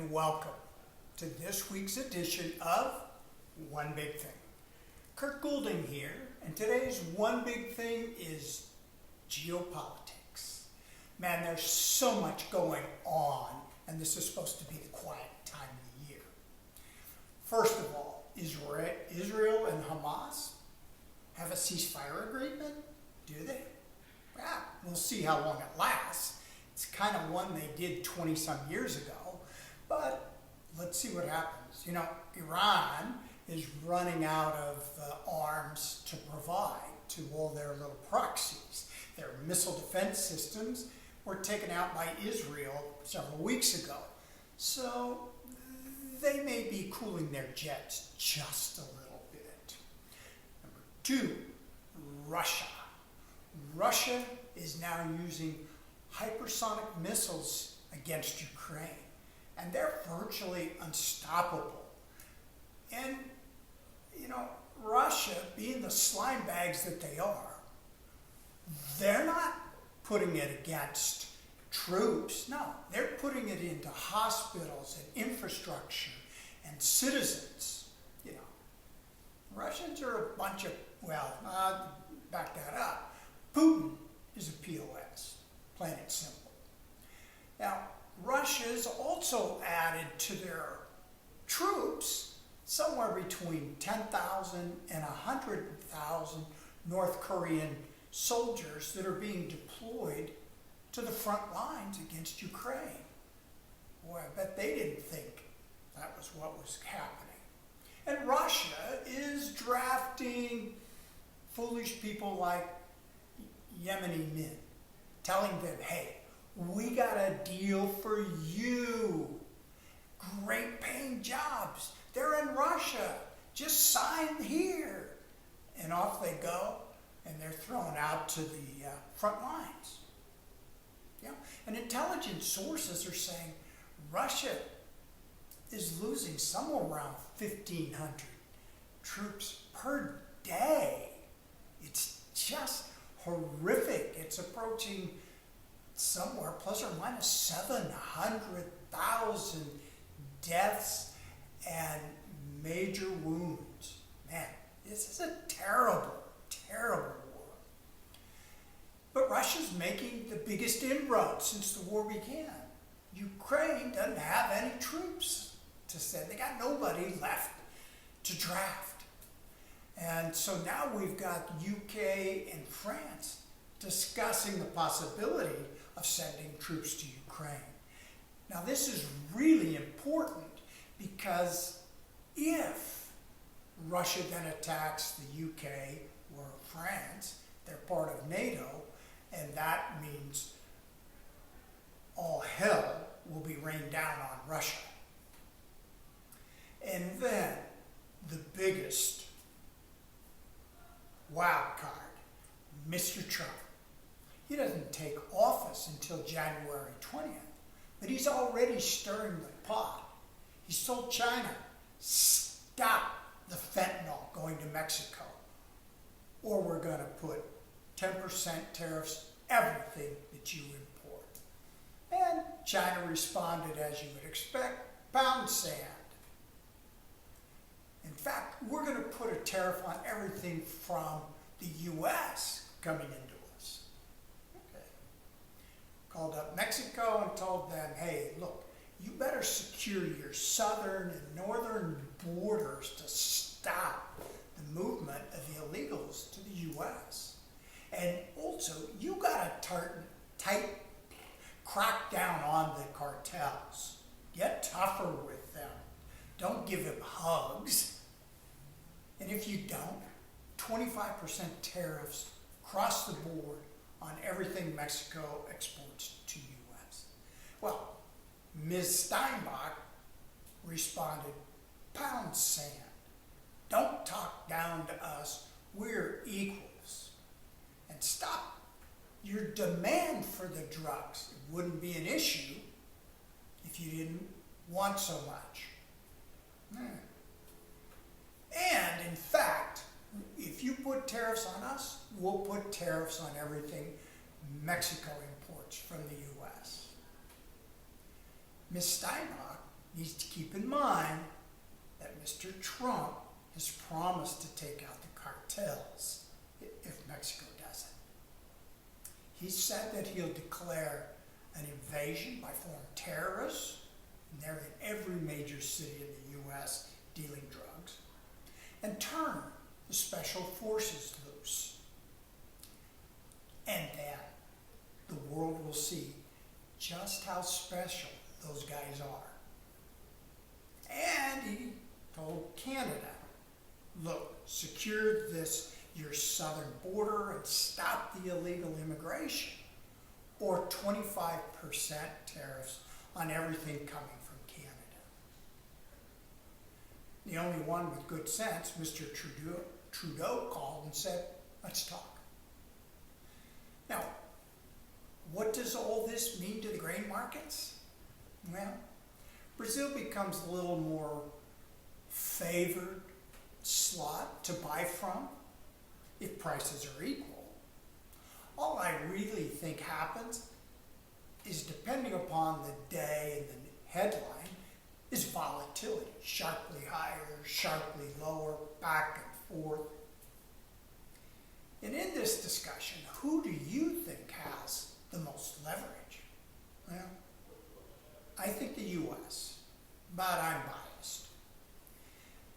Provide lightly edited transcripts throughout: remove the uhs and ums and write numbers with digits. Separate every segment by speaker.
Speaker 1: and welcome to this week's edition of One Big Thing. Kurt Goulding here, and today's One Big Thing is geopolitics. Man, there's so much going on, and this is supposed to be the quiet time of the year. First of all, Israel and Hamas have a ceasefire agreement? Do they? Well, we'll see how long it lasts. It's kind of one they did 20-some years ago, but let's see what happens. You know, Iran is running out of arms to provide to all their little proxies. Their missile defense systems were taken out by Israel several weeks ago. So they may be cooling their jets just a little bit. Number two, Russia. Russia is now using hypersonic missiles against Ukraine, and they're virtually unstoppable. And, you know, Russia, being the slime bags that they are, they're not putting it against troops. No, they're putting it into hospitals and infrastructure and citizens. You know, Russians are a bunch of, well, back that up. Putin is a POS, plain and simple. Now, Russia's also added to their troops somewhere between 10,000 and 100,000 North Korean soldiers that are being deployed to the front lines against Ukraine. Boy, I bet they didn't think that was what was happening. And Russia is drafting foolish people like Yemeni men, telling them, hey, we got a deal for you. Great paying jobs. They're in Russia. Just sign here. And off they go, and they're thrown out to the front lines. Yeah. And intelligence sources are saying Russia is losing somewhere around 1,500 troops per day. It's just horrific. It's approaching somewhere plus or minus 700,000 deaths and major wounds. Man, this is a terrible, terrible war. But Russia's making the biggest inroads since the war began. Ukraine doesn't have any troops to send. They got nobody left to draft. And so now we've got UK and France discussing the possibility of sending troops to Ukraine. Now this is really important because if Russia then attacks the UK or France, they're part of NATO, and that means all hell will be rained down on Russia. And then the biggest wild card, Mr. Trump. He doesn't take office until January 20th, but he's already stirring the pot. He's told China, stop the fentanyl going to Mexico, or we're going to put 10% tariffs everything that you import. And China responded, as you would expect, pound sand. In fact, we're going to put a tariff on everything from the U.S. coming into us. Okay. Called up Mexico and told them, hey, look, you better secure your southern and northern borders to stop the movement of the illegals to the U.S. And also, you got to tight crack down on the cartels. Get tougher with them. Don't give them hugs. And if you don't, 25% tariffs across the board on everything Mexico exports to U.S. Well, Ms. Steinbach responded, pound sand. Don't talk down to us. We're equals. And stop your demand for the drugs. It wouldn't be an issue if you didn't want so much. And in fact, if you put tariffs on us, we'll put tariffs on everything Mexico imports from the U.S. Ms. Steinbach needs to keep in mind that Mr. Trump has promised to take out the cartels if Mexico doesn't. He said that he'll declare an invasion by foreign terrorists, and they're in every major city in the U.S. dealing drugs, and turn the special forces loose. And then the world will see just how special those guys are. And he told Canada, look, secure your southern border and stop the illegal immigration, or 25% tariffs on everything coming from Canada. The only one with good sense, Mr. Trudeau called and said, let's talk. Now, what does all this mean to the grain markets? Well, Brazil becomes a little more favored slot to buy from if prices are equal. All I really think happens is, depending upon the day and the headline, is volatility. Sharply higher, sharply lower, back and forth. And in this discussion, who do you think has the most leverage? Well, I think the U.S., but I'm biased.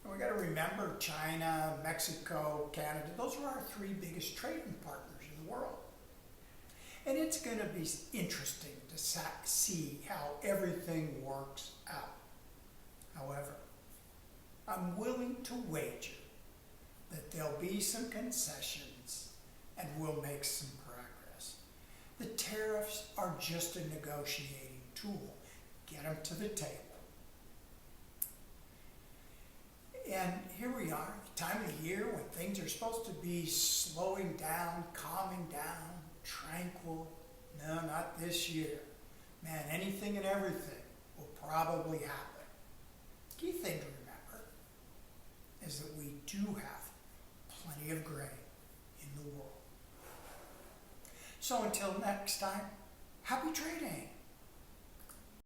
Speaker 1: And we got to remember China, Mexico, Canada, those are our three biggest trading partners in the world. And it's going to be interesting to see how everything works out. However, I'm willing to wager that there'll be some concessions and we'll make some progress. The tariffs are just a negotiating tool. Get them to the table. And here we are, the time of the year when things are supposed to be slowing down, calming down, tranquil. No, not this year. Man, anything and everything will probably happen. Key thing to remember is that we do have plenty of grain in the world. So until next time, happy trading.